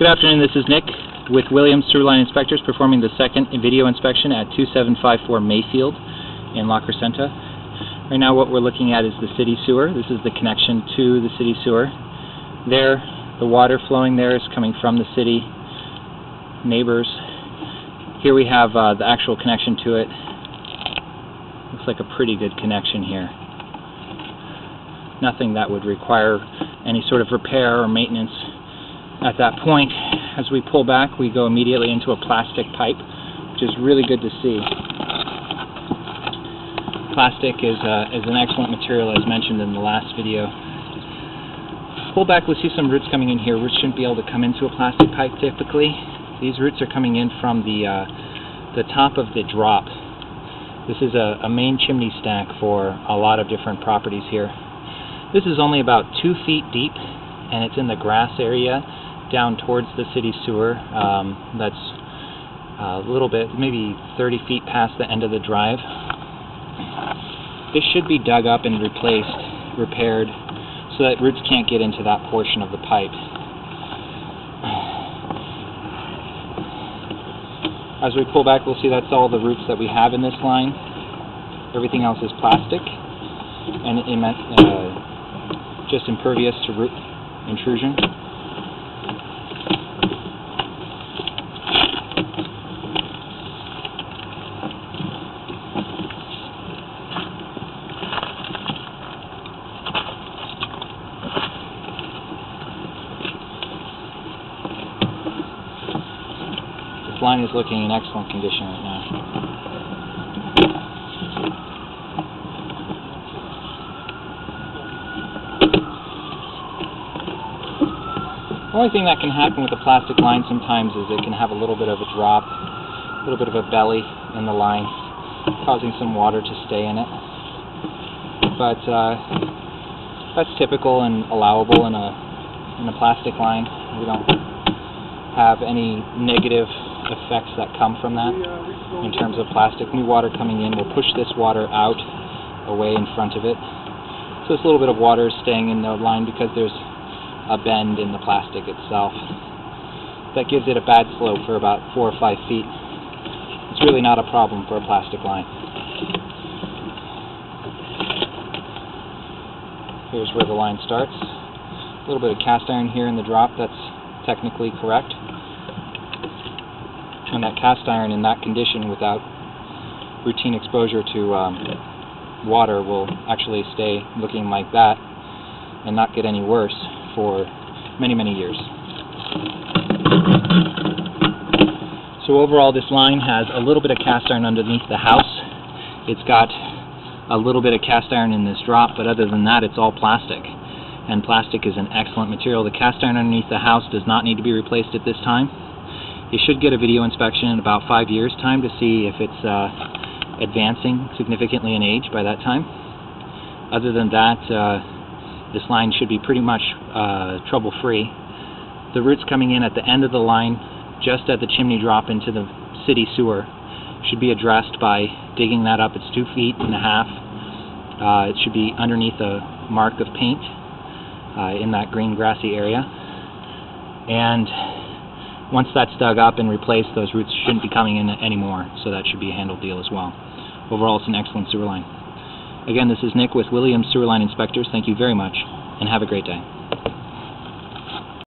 Good afternoon, this is Nick with Williams Sewer Line Inspectors performing the second video inspection at 2754 Mayfield in La Crescenta. Right now what we're looking at is the city sewer. This is the connection to the city sewer. There, the water flowing there is coming from the city neighbors. Here we have the actual connection to it. Looks like a pretty good connection here. Nothing that would require any sort of repair or maintenance. At that point, as we pull back, we go immediately into a plastic pipe, which is really good to see. Plastic is an excellent material, as mentioned in the last video. Pull back, we'll see some roots coming in here. Roots shouldn't be able to come into a plastic pipe typically. These roots are coming in from the top of the drop. This is a main chimney stack for a lot of different properties here. This is only about 2 feet deep, and it's in the grass area down towards the city sewer. That's a little bit, maybe 30 feet past the end of the drive. This should be dug up and replaced, repaired, so that roots can't get into that portion of the pipe. As we pull back, we'll see that's all the roots that we have in this line. Everything else is plastic and just impervious to root intrusion. This line is looking in excellent condition right now. The only thing that can happen with a plastic line sometimes is it can have a little bit of a drop, a little bit of a belly in the line, causing some water to stay in it. But that's typical and allowable in a plastic line. We don't have any negative effects that come from that in terms of plastic. New water coming in will push this water out away in front of it. So this little bit of water is staying in the line because there's a bend in the plastic itself. That gives it a bad slope for about 4 or 5 feet. It's really not a problem for a plastic line. Here's where the line starts. A little bit of cast iron here in the drop, that's technically correct. And that cast iron in that condition without routine exposure to water will actually stay looking like that and not get any worse for many, many years. So overall, this line has a little bit of cast iron underneath the house. It's got a little bit of cast iron in this drop, but other than that, it's all plastic. And plastic is an excellent material. The cast iron underneath the house does not need to be replaced at this time. You should get a video inspection in about 5 years' time to see if it's advancing significantly in age by that time. Other than that, this line should be pretty much trouble-free. The roots coming in at the end of the line, just at the chimney drop into the city sewer, should be addressed by digging that up. It's 2.5 feet. It should be underneath a mark of paint in that green grassy area. And once that's dug up and replaced, those roots shouldn't be coming in anymore, so that should be a handled deal as well. Overall, it's an excellent sewer line. Again, this is Nick with Williams Sewer Line Inspectors. Thank you very much, and have a great day.